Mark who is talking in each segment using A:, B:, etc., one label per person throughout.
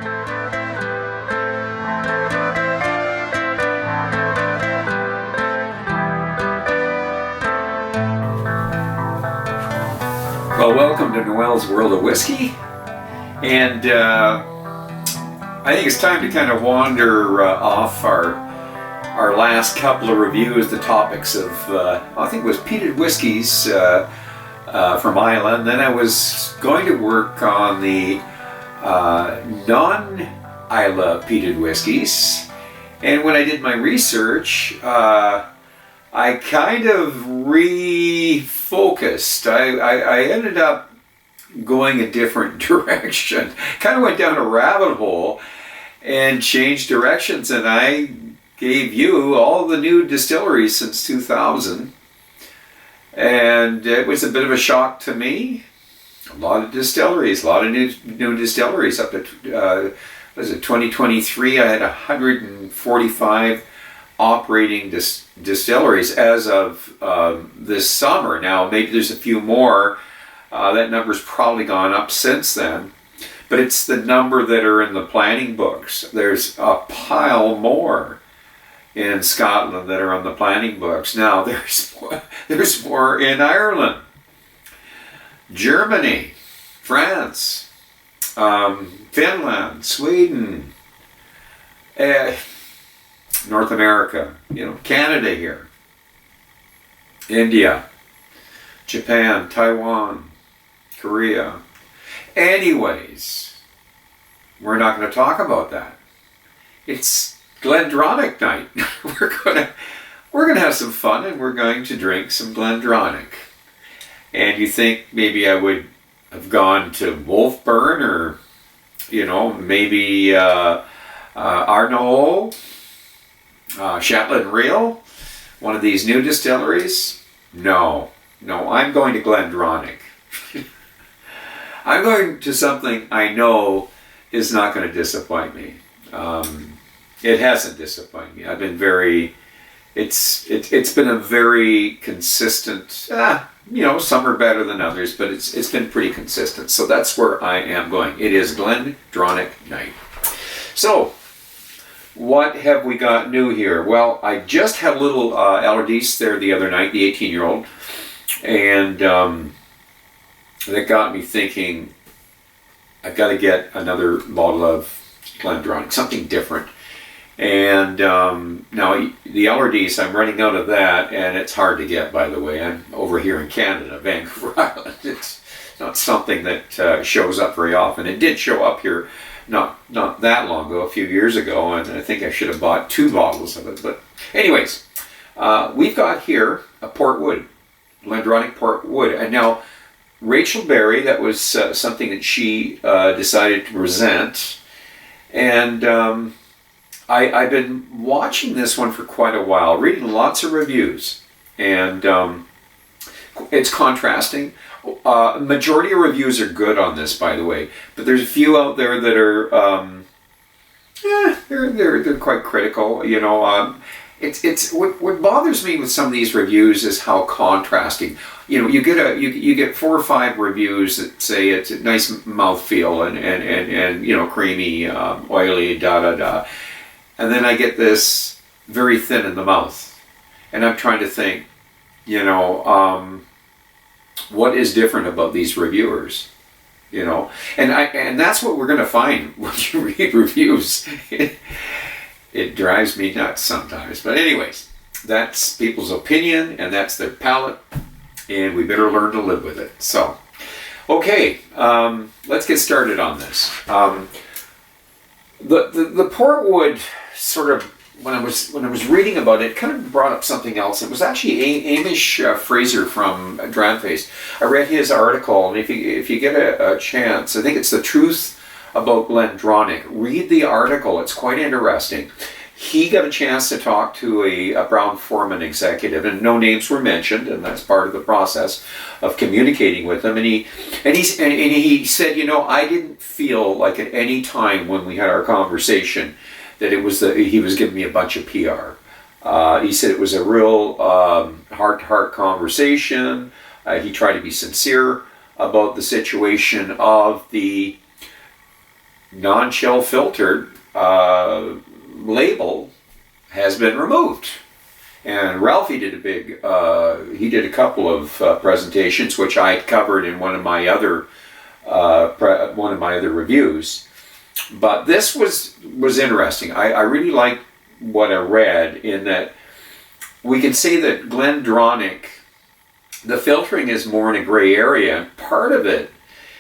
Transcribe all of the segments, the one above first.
A: Well, welcome to Noel's World of Whiskey, and I think it's time to kind of wander off our last couple of reviews, the topics of, I think it was peated whiskeys from Ireland. Then I was going to work on the non-Islay peated whiskeys, and when I did my research, I kind of refocused. I ended up going a different direction. Kind of went down a rabbit hole and changed directions, and I gave you all the new distilleries since 2000. And it was a bit of a shock to me. A lot of distilleries, a lot of new distilleries. Up to, was it 2023, I had 145 operating distilleries as of this summer. Now maybe there's a few more. That number's probably gone up since then, but it's the number that are in the planning books. There's a pile more in Scotland that are on the planning books. Now there's more in Ireland, Germany, France, Finland, Sweden, North America, Canada here, India, Japan, Taiwan, Korea. Anyways, we're not going to talk about that. It's Glendronach night. We're gonna have some fun, and we're going to drink some Glendronach. And you think maybe I would have gone to Wolfburn, or maybe Arnault, Shetland Real, one of these new distilleries? No, I'm going to Glendronach. I'm going to something I know is not going to disappoint me. It hasn't disappointed me. I've been it's been a very consistent, some are better than others, but it's been pretty consistent. So that's where I am going. It is Glendronach night. So, what have we got new here? Well, I just had a little Allardyce there the other night, the 18-year-old, and that got me thinking, I've got to get another bottle of Glendronach, something different. And now the Allardyce, I'm running out of that, and it's hard to get, by the way. I'm over here in Canada, Vancouver Island. It's not something that shows up very often. It did show up here not that long ago, a few years ago, and I think I should have bought 2 bottles of it. But anyways, we've got here a Port Wood, Glendronach Port Wood. And now Rachel Barrie, that was something that she decided to present, and I've been watching this one for quite a while, reading lots of reviews, and it's contrasting. Majority of reviews are good on this, by the way, but there's a few out there that are they're quite critical. It's what bothers me with some of these reviews is how contrasting. You get 4 or 5 reviews that say it's a nice mouthfeel and creamy, oily, and then I get this very thin in the mouth, and I'm trying to think, what is different about these reviewers, and that's what we're going to find when you read reviews. It drives me nuts sometimes, but anyways, that's people's opinion, and that's their palate, and we better learn to live with it. So, okay, let's get started on this. The Port Wood sort of, when I was reading about it, kind of brought up something else. It was actually Amish Fraser from Dranface. I read his article, and if you get a chance, I think it's The Truth About Glendronach. Read the article; it's quite interesting. He got a chance to talk to a Brown-Forman executive, and no names were mentioned, and that's part of the process of communicating with them. And he said, I didn't feel like at any time when we had our conversation that it was he was giving me a bunch of PR. He said it was a real heart-to-heart conversation. He tried to be sincere about the situation of the non-chill filtered label has been removed. And Ralphie did he did a couple of presentations, which I covered in one of my other reviews. But this was interesting. I really liked what I read, in that we can say that Glendronach, the filtering is more in a gray area, and part of it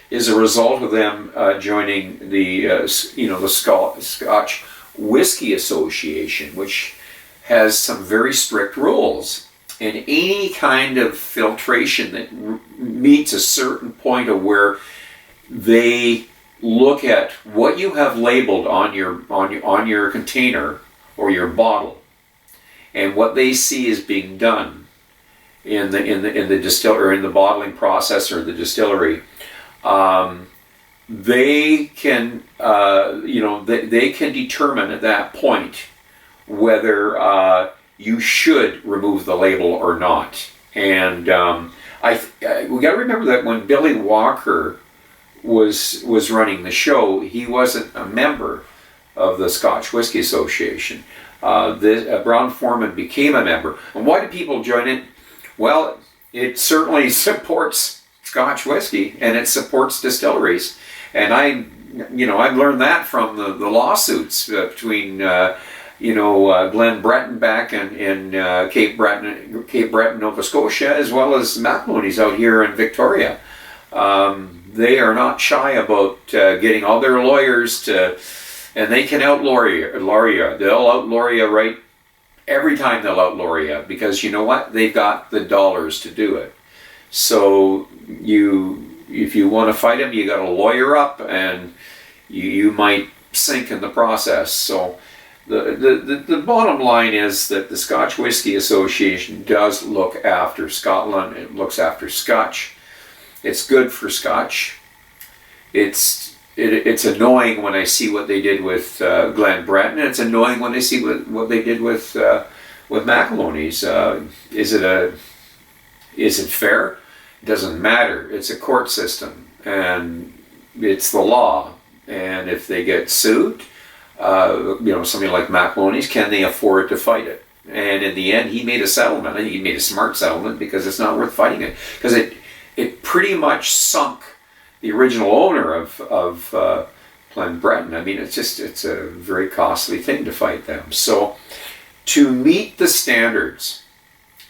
A: is a result of them joining the Scotch Whisky Association, which has some very strict rules. And any kind of filtration that meets a certain point of where they look at what you have labeled on your container or your bottle, and what they see is being done in the distiller, or in the bottling process or the distillery, they can they can determine at that point whether you should remove the label or not. And we got to remember that when Billy Walker was running the show, he wasn't a member of the Scotch Whisky Association. Brown-Forman became a member. And why do people join it? Well, it certainly supports Scotch whisky, and it supports distilleries. And I've learned that from the lawsuits between Glen Breton back in Cape Breton, Nova Scotia, as well as McMoney's out here in Victoria. They are not shy about getting all their lawyers to, and they can outlaw you. They'll outlaw you right every time. They'll outlaw you, because you know what? They've got the dollars to do it. So if you want to fight them, you got to lawyer up, and you might sink in the process. So the bottom line is that the Scotch Whisky Association does look after Scotland. It looks after Scotch. It's good for Scotch. It's annoying when I see what they did with Glen Breton. It's annoying when I see what they did with McAloney's. Is it fair? It doesn't matter. It's a court system, and it's the law. And if they get sued, somebody like McAloney's, can they afford to fight it? And in the end, he made a settlement. I think he made a smart settlement, because it's not worth fighting it, because it pretty much sunk the original owner of Glen Breton. I mean, it's a very costly thing to fight them. So to meet the standards,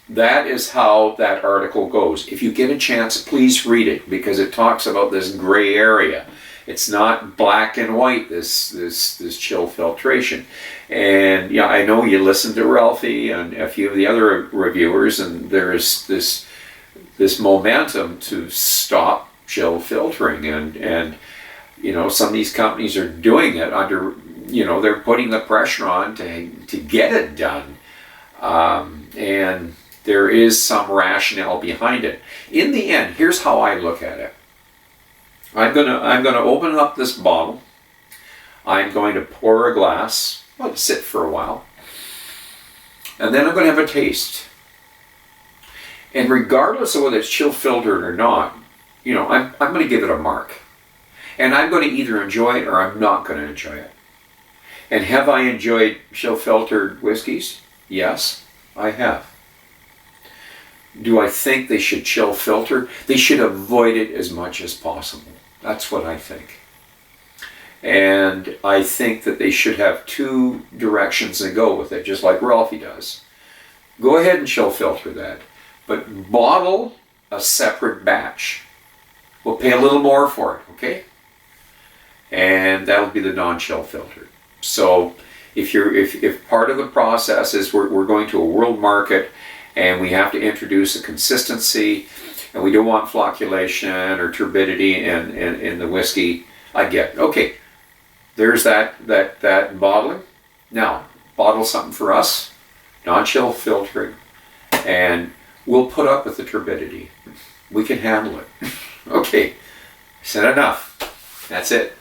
A: that is how that article goes. If you get a chance, please read it, because it talks about this gray area. It's not black and white, this chill filtration. And yeah, I know you listened to Ralphie and a few of the other reviewers, and there's this momentum to stop chill filtering, and some of these companies are doing it under, they're putting the pressure on to get it done, and there is some rationale behind it. In the end, here's how I look at it. I'm gonna open up this bottle. I'm going to pour a glass, let it sit for a while, and then I'm going to have a taste. And regardless of whether it's chill filtered or not, I'm going to give it a mark. And I'm going to either enjoy it or I'm not going to enjoy it. And have I enjoyed chill filtered whiskeys? Yes, I have. Do I think they should chill filter? They should avoid it as much as possible. That's what I think. And I think that they should have two directions to go with it, just like Ralphie does. Go ahead and chill filter that, but bottle a separate batch. We'll pay a little more for it, okay? And that'll be the non-chill filter. So if part of the process is we're going to a world market, and we have to introduce a consistency, and we don't want flocculation or turbidity in the whiskey, I get it. Okay, there's that bottling. Now, bottle something for us, non-chill filtering, and we'll put up with the turbidity. We can handle it. Okay, said enough. That's it.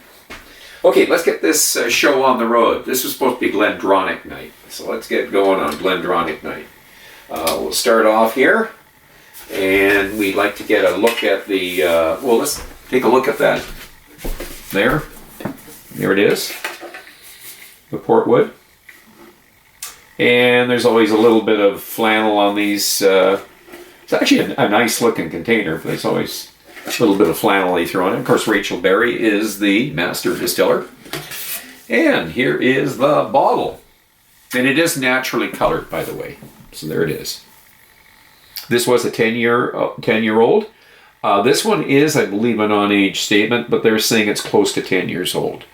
A: Okay, let's get this show on the road. This was supposed to be Glendronach night, so let's get going on Glendronach night. We'll start off here, and we'd like to get a look at the, let's take a look at that there. There it is. The port wood. And there's always a little bit of flannel on these. It's actually a nice looking container, but there's always a little bit of flannel they throw in it. Of course, Rachel Barrie is the master distiller. And here is the bottle. And it is naturally colored, by the way. So there it is. This was a 10-year-old. This one is, I believe, a non-age statement, but they're saying it's close to 10 years old.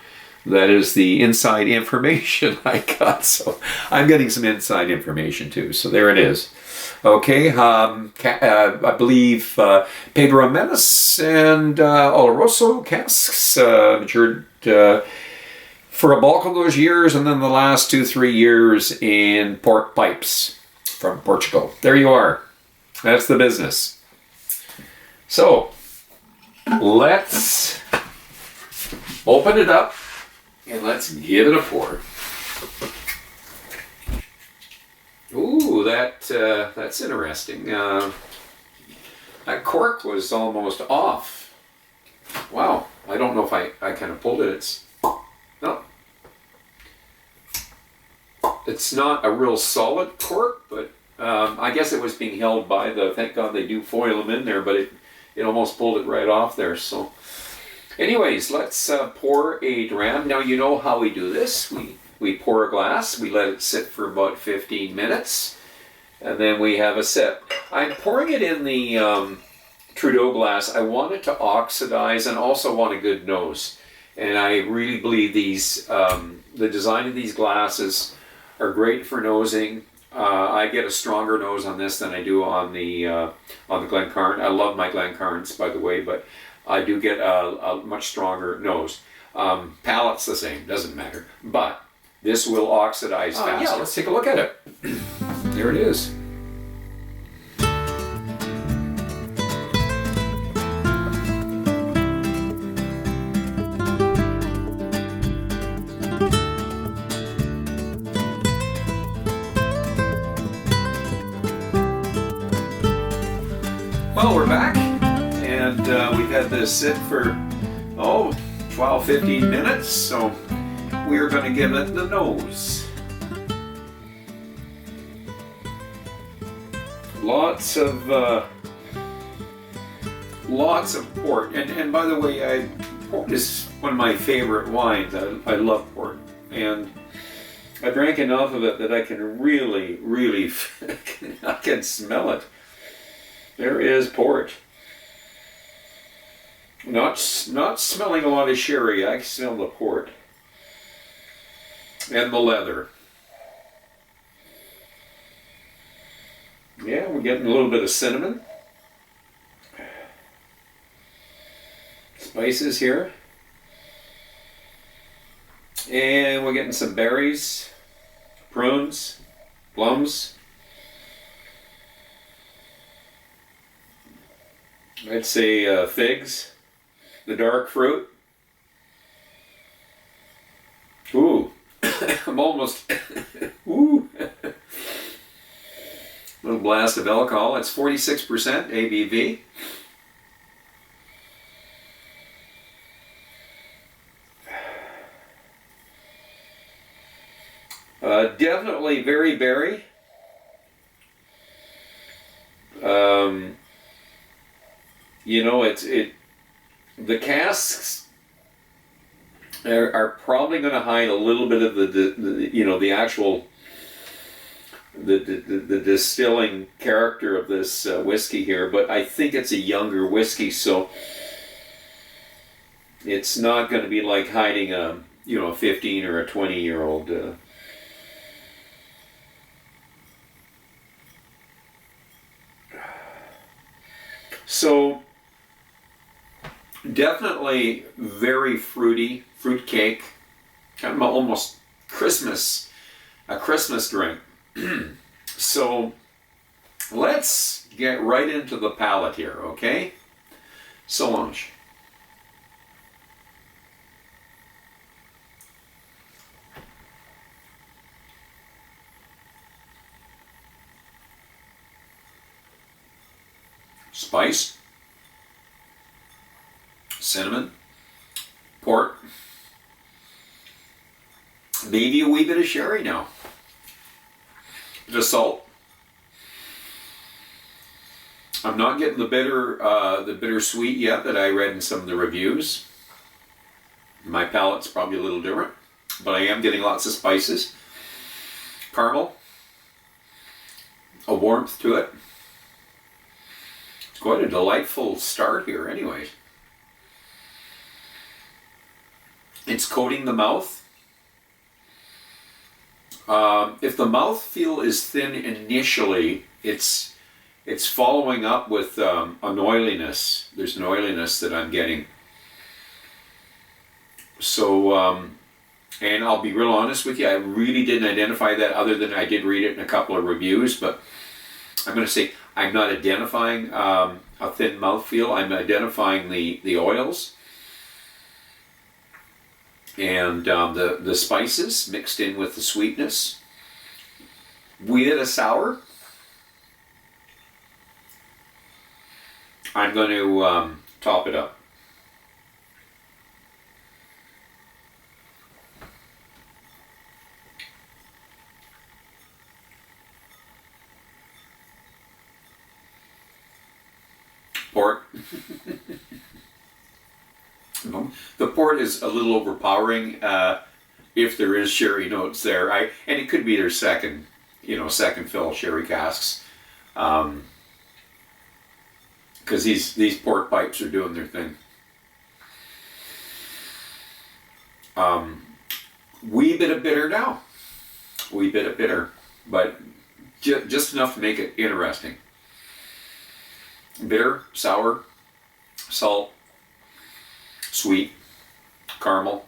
A: That is the inside information I got. So I'm getting some inside information too. So there it is. Okay, I believe Pedro Jimenez and Oloroso casks matured for a bulk of those years, and then the last 2-3 years in port pipes from Portugal. There you are. That's the business. So let's open it up and let's give it a pour. Ooh, that's interesting. That cork was almost off. Wow, I don't know if I kind of pulled it. It's not a real solid cork, but I guess it was being held by thank God they do foil them in there, but it almost pulled it right off there. So anyways, let's pour a dram. Now you know how we do this. We pour a glass, we let it sit for about 15 minutes, and then we have a sip. I'm pouring it in the Trudeau glass. I want it to oxidize and also want a good nose. And I really believe these, the design of these glasses are great for nosing. I get a stronger nose on this than I do on the Glencairn. I love my Glencairns, by the way, but I do get a much stronger nose. Palate's the same, doesn't matter. But this will oxidize faster. Yeah, let's take a look at it. There it is. Well, we're back, and we've had this sit for 12-15 minutes, so we're going to give it the nose. Lots of port, and by the way, port is one of my favorite wines. I love port, and I drank enough of it that I can really I can smell it. There is port. Not smelling a lot of sherry. I can smell the port. And the leather. Yeah, we're getting a little bit of cinnamon. Spices here. And we're getting some berries, prunes, plums. I'd say figs, the dark fruit. Ooh, I'm almost, ooh. Little blast of alcohol. It's 46% ABV. Definitely very berry. You know, the casks are probably going to hide a little bit of the actual the distilling character of this whiskey here, but I think it's a younger whiskey, so it's not going to be like hiding a 15 or a 20-year-old. So definitely very fruity, fruit cake, kind of almost a Christmas drink. So let's get right into the palate here, okay? Solange. Spice, cinnamon, port, Maybe a wee bit of sherry now. The salt. I'm not getting the bittersweet yet that I read in some of the reviews. My palate's probably a little different, but I am getting lots of spices. Caramel. A warmth to it. It's quite a delightful start here anyways. It's coating the mouth. If the mouthfeel is thin initially, it's following up with an oiliness. There's an oiliness that I'm getting. So, and I'll be real honest with you, I really didn't identify that other than I did read it in a couple of reviews, but I'm going to say I'm not identifying a thin mouthfeel. I'm identifying the oils and the spices mixed in with the sweetness. We did a sour. I'm going to top it up. Port. The port is a little overpowering if there is sherry notes there. And it could be their second fill sherry casks, because these port pipes are doing their thing. Wee bit of bitter now, wee bit of bitter, but just enough to make it interesting. Bitter, sour, salt, sweet, caramel.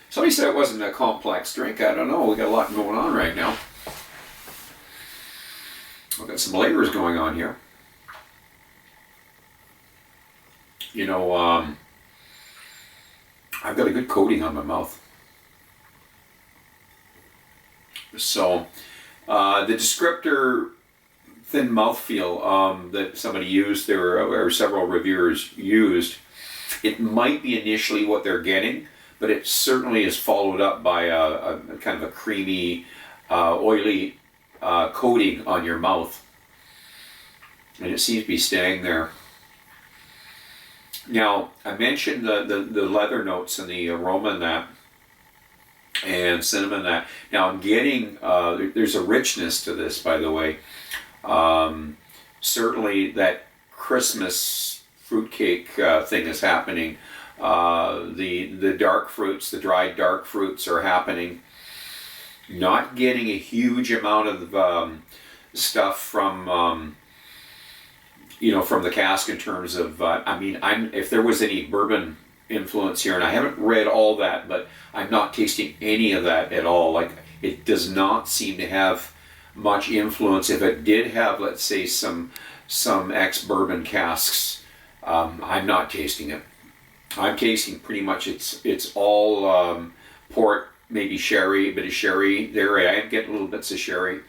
A: Somebody said it wasn't a complex drink. I don't know. We got a lot going on right now. We've got some layers going on here. You know, I've got a good coating on my mouth. So, the descriptor thin mouthfeel that somebody used, there or several reviewers used, it might be initially what they're getting, but it certainly is followed up by a kind of a creamy, oily coating on your mouth. And it seems to be staying there. Now, I mentioned the leather notes and the aroma in that, and cinnamon in that. Now I'm getting, there's a richness to this, by the way. Certainly that Christmas fruitcake thing is happening. The dark fruits, the dried dark fruits are happening. Not getting a huge amount of stuff from from the cask in terms of if there was any bourbon influence here, and I haven't read all that, but I'm not tasting any of that at all. Like, it does not seem to have much influence. If it did have, let's say, some ex-bourbon casks, I'm not tasting it. I'm tasting pretty much it's all port, maybe sherry, a bit of sherry there. I am getting little bits of sherry.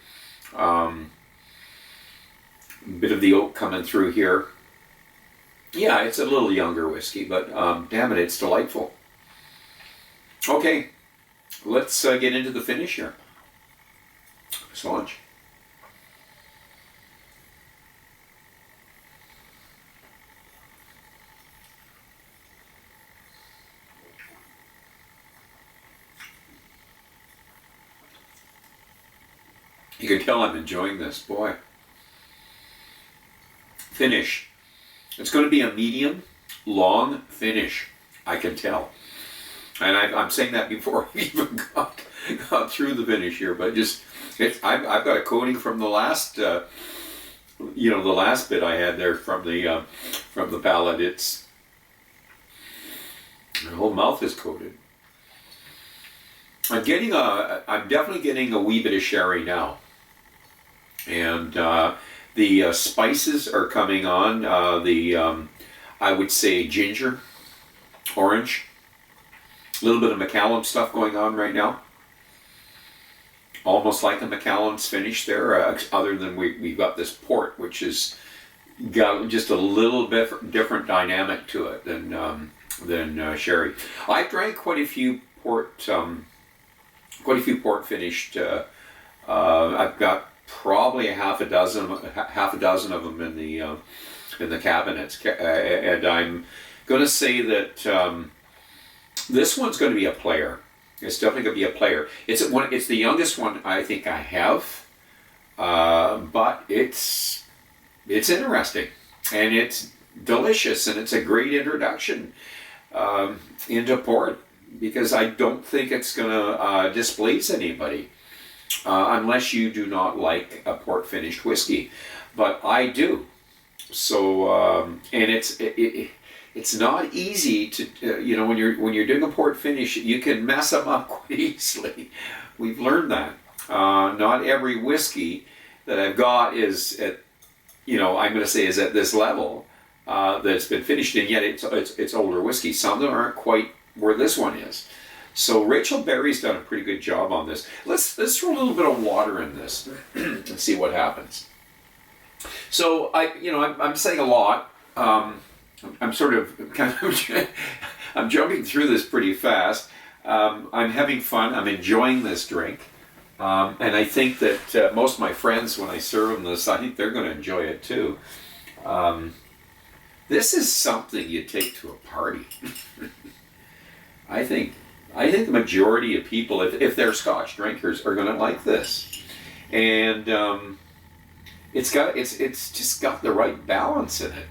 A: Bit of the oak coming through here. Yeah, it's a little younger whiskey, but damn it, it's delightful. Okay, let's get into the finish here. Slaunch. You can tell I'm enjoying this, boy. Finish. It's going to be a medium, long finish, I can tell. And I'm saying that before I even got through the finish here, but I've got a coating from the last, the last bit I had there from the palate. My whole mouth is coated. I'm definitely getting a wee bit of sherry now, and the spices are coming on. I would say ginger, orange, a little bit of Macallan stuff going on right now. Almost like a Macallan's finish there, other than we've got this port, which has got just a little bit different dynamic to it than sherry. I've drank quite a few port quite a few port finished. I've got probably half a dozen of them in the cabinets, and I'm going to say that this one's going to be a player. It's definitely going to be a player. It's the youngest one I think I have, but it's interesting and it's delicious, and it's a great introduction into port, because I don't think it's going to displease anybody unless you do not like a port finished whiskey, but I do. So and it's not easy to when you're doing a port finish, you can mess them up quite easily. We've learned that. Not every whiskey that I've got is at I'm going to say is at this level that's been finished, and yet it's older whiskey. Some of them aren't quite where this one is. So Rachel Barrie's done a pretty good job on this. Let's throw a little bit of water in this and see what happens. So I'm saying a lot. I'm sort of I'm jumping through this pretty fast. I'm having fun. I'm enjoying this drink, and I think that most of my friends, when I serve them this, I think they're going to enjoy it too. This is something you take to a party. I think the majority of people, if they're Scotch drinkers, are going to like this, and it's just got the right balance in it,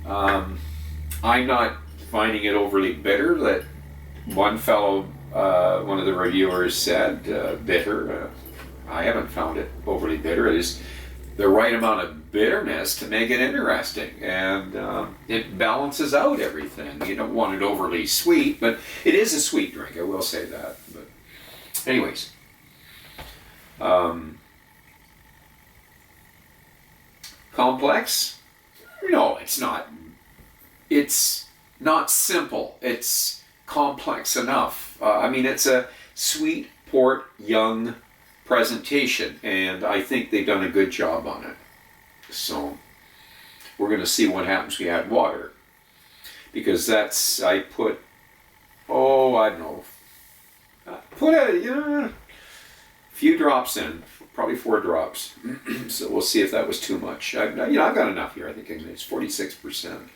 A: I'm not finding it overly bitter. That one fellow, one of the reviewers said bitter. I haven't found it overly bitter. It is the right amount of bitterness to make it interesting, and it balances out everything. You don't want it overly sweet, but it is a sweet drink, I will say that. But anyways, complex? No, it's not. It's not simple. It's complex enough. It's a sweet port young presentation, and I think they've done a good job on it. So we're going to see what happens when we add water, because I put a few drops in, probably 4 drops. So we'll see if that was too much. I've got enough here. I think it's 46%.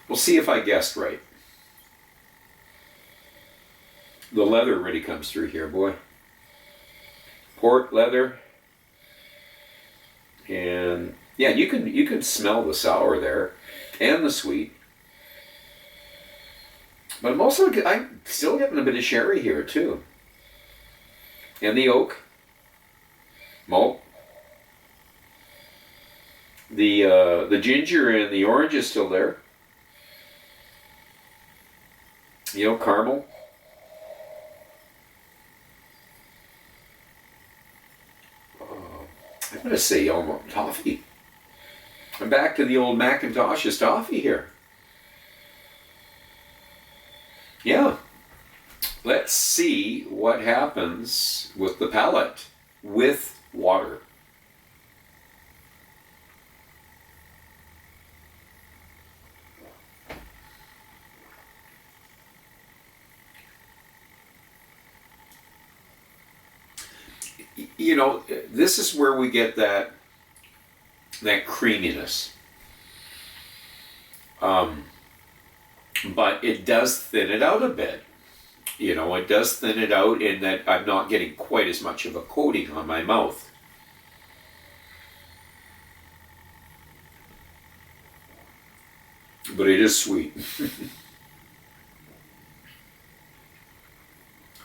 A: We'll see if I guessed right. The leather really comes through here, boy. Port leather, and yeah, you can smell the sour there, and the sweet. But I'm still getting a bit of sherry here too, and the oak, malt. The ginger and the orange is still there. Caramel. I'm going to say almost toffee. I'm back to the old Macintosh's toffee here. Yeah. Let's see what happens with the palate with water. This is where we get that creaminess. But it does thin it out a bit. It does thin it out in that I'm not getting quite as much of a coating on my mouth. But it is sweet.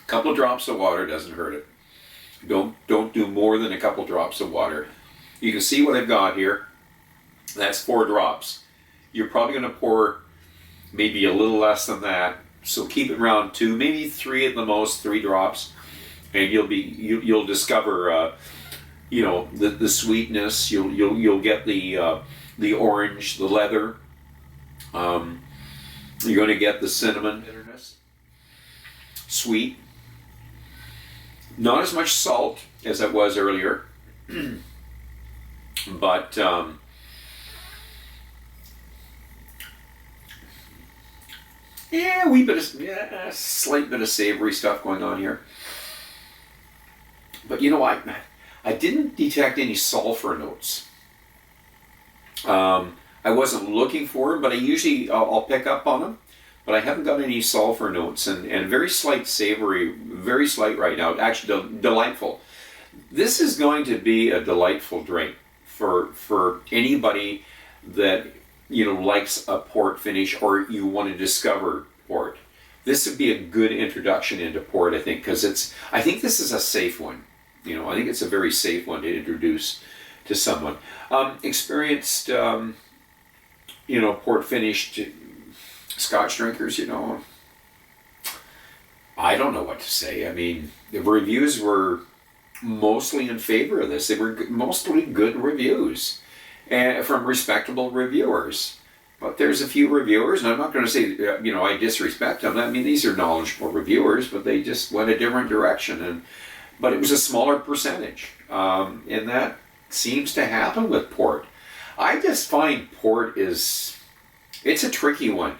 A: A couple of drops of water doesn't hurt it. Don't do more than a couple drops of water. You can see what I've got here. That's 4 drops. You're probably going to pour maybe a little less than that. So keep it around 2, maybe 3 at the most, 3 drops, and you'll discover the sweetness. You'll get the orange, the leather. You're going to get the cinnamon bitterness, sweet. Not as much salt as it was earlier, but Yeah, a wee bit of, yeah, a slight bit of savory stuff going on here. But you know, I didn't detect any sulfur notes. I wasn't looking for them, but I'll pick up on them. But I haven't got any sulfur notes, and very slight savory, very slight right now. Actually, delightful. This is going to be a delightful drink for anybody that likes a port finish, or you want to discover port. This would be a good introduction into port, I think, because I think this is a safe one. I think it's a very safe one to introduce to someone. Experienced, port finished Scotch drinkers, I don't know what to say. I mean, the reviews were mostly in favor of this. They were mostly good reviews, and from respectable reviewers. But there's a few reviewers, and I'm not going to say, I disrespect them. I mean, these are knowledgeable reviewers, but they just went a different direction. But it was a smaller percentage. And that seems to happen with port. I just find port it's a tricky one.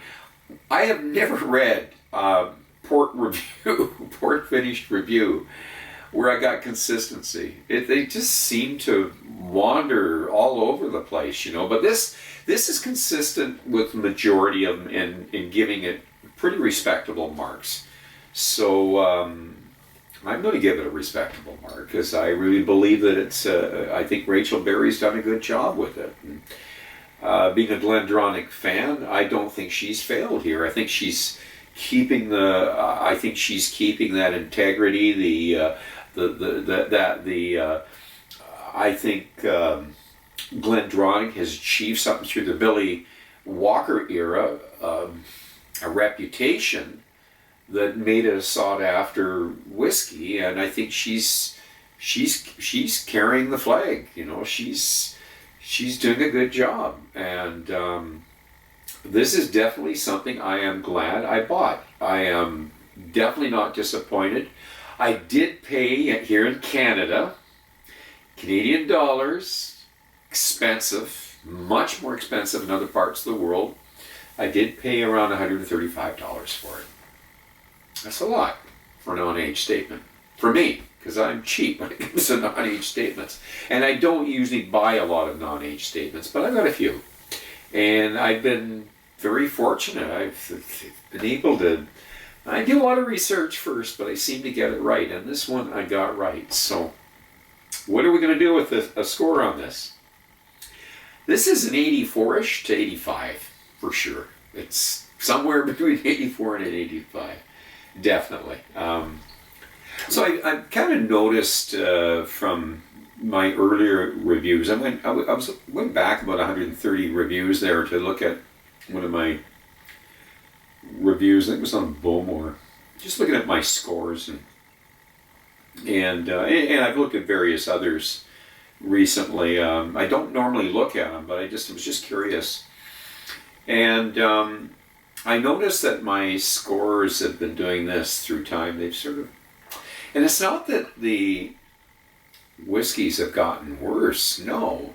A: I have never read port finished review, where I got consistency. They just seem to wander all over the place, But this is consistent with the majority of them in giving it pretty respectable marks. So I'm going to give it a respectable mark, because I really believe that I think Rachel Barrie's done a good job with it. And, being a Glendronach fan, I don't think she's failed here. I think she's keeping that integrity. I think Glendronach has achieved something through the Billy Walker era, a reputation that made it a sought-after whiskey, and I think she's carrying the flag. She's doing a good job, and this is definitely something I am glad I bought. I am definitely not disappointed. I did pay here in Canada, Canadian dollars, expensive, much more expensive in other parts of the world. I did pay around $135 for it. That's a lot for a non-age statement. For me, because I'm cheap when it comes to non-age statements. And I don't usually buy a lot of non-age statements, but I've got a few. And I've been very fortunate. I've been able to... I do a lot of research first, but I seem to get it right. And this one I got right. So what are we going to do with a score on this? This is an 84-ish to 85, for sure. It's somewhere between 84 and an 85. Definitely. So I kind of noticed from my earlier reviews, I went back about 130 reviews there to look at one of my reviews. I think it was on Bowmore. Just looking at my scores, and I've looked at various others recently. I don't normally look at them, but I was just curious, and I noticed that my scores have been doing this through time. They've sort of, and it's not that the whiskeys have gotten worse. No.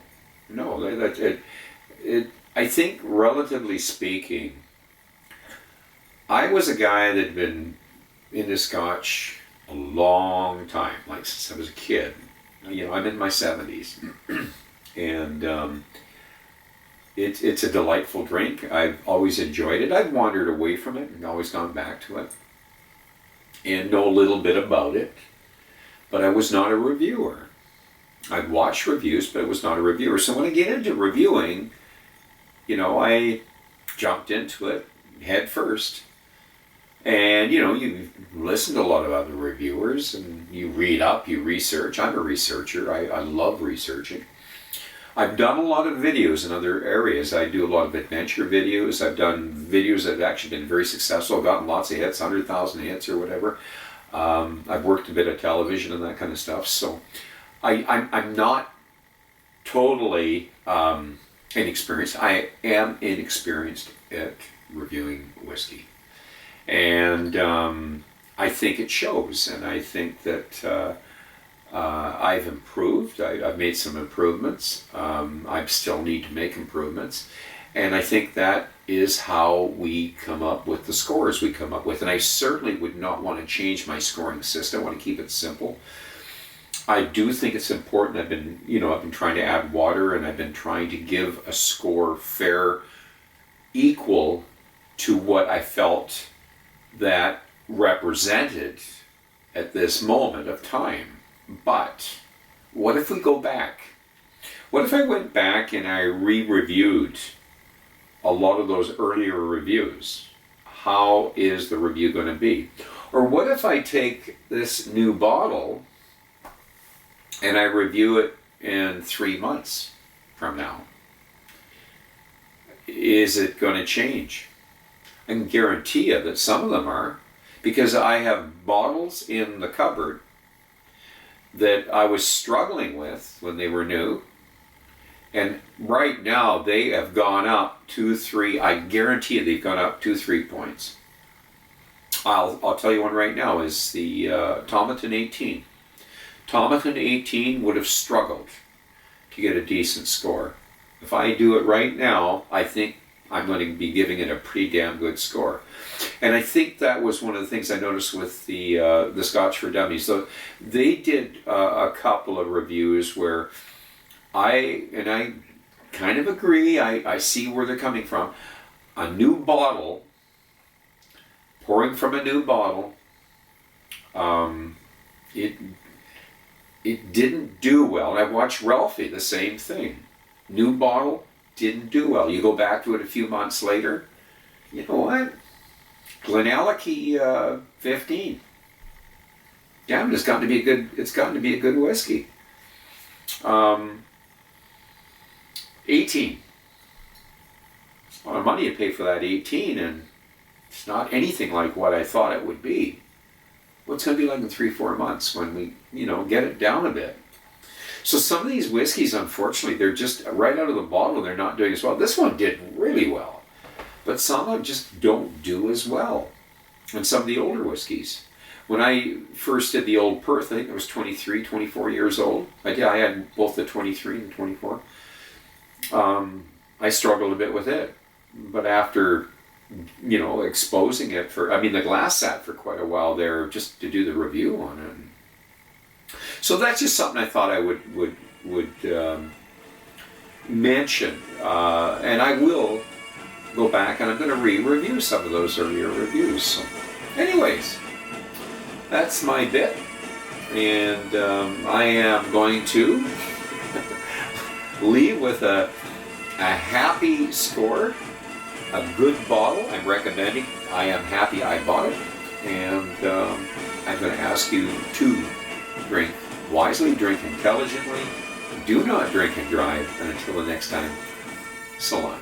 A: I think, relatively speaking, I was a guy that had been into Scotch a long time, like since I was a kid. I'm in my 70s, and it's a delightful drink. I've always enjoyed it. I've wandered away from it and always gone back to it, and know a little bit about it, but I was not a reviewer. I'd watch reviews, but I was not a reviewer. So when I get into reviewing, I jumped into it head first. And, you listen to a lot of other reviewers, and you read up, you research. I'm a researcher. I love researching. I've done a lot of videos in other areas. I do a lot of adventure videos. I've done videos that have actually been very successful, gotten lots of hits, 100,000 hits or whatever. I've worked a bit of television and that kind of stuff. So I'm not totally inexperienced. I am inexperienced at reviewing whiskey. And I think it shows, and I think that I've improved. I've made some improvements. I still need to make improvements, and I think that is how we come up with the scores we come up with. And I certainly would not want to change my scoring system. I want to keep it simple. I do think it's important. I've been trying to add water, and I've been trying to give a score fair, equal to what I felt that represented at this moment of time. But what if we go back? What if I went back and I re-reviewed a lot of those earlier reviews? How is the review going to be? Or what if I take this new bottle and I review it in 3 months from now? Is it going to change? I can guarantee you that some of them are, because I have bottles in the cupboard that I was struggling with when they were new, and right now they have gone up 2-3. I guarantee you they've gone up 2-3 points. I'll tell you one right now is the Tomatin 18. Tomatin 18 would have struggled to get a decent score. If I do it right now, I think I'm going to be giving it a pretty damn good score. And I think that was one of the things I noticed with the Scotch for Dummies. So they did a couple of reviews where I kind of agree. I see where they're coming from. A new bottle, pouring from a new bottle, it didn't do well. And I watched Ralphie, the same thing. New bottle, didn't do well. You go back to it a few months later, you know what? Glenallachie 15. Yeah, it's gotten to be a good whiskey. 18. It's a lot of money you pay for that 18, and it's not anything like what I thought it would be. What's going to be like in 3-4 months when we, get it down a bit? So some of these whiskeys, unfortunately, they're just right out of the bottle, they're not doing as well. This one did really well, but some of them just don't do as well. And some of the older whiskeys. When I first did the Old Perth, I think I was 23, 24 years old. I had both the 23 and 24. I struggled a bit with it. But after, exposing it the glass sat for quite a while there just to do the review on it. So that's just something I thought I would mention. And I will go back and I'm going to re-review some of those earlier reviews. So anyways, that's my bit. And I am going to leave with a happy score, a good bottle. I'm recommending. I am happy I bought it. And I'm going to ask you to drink wisely, drink intelligently. Do not drink and drive. And until the next time, so long.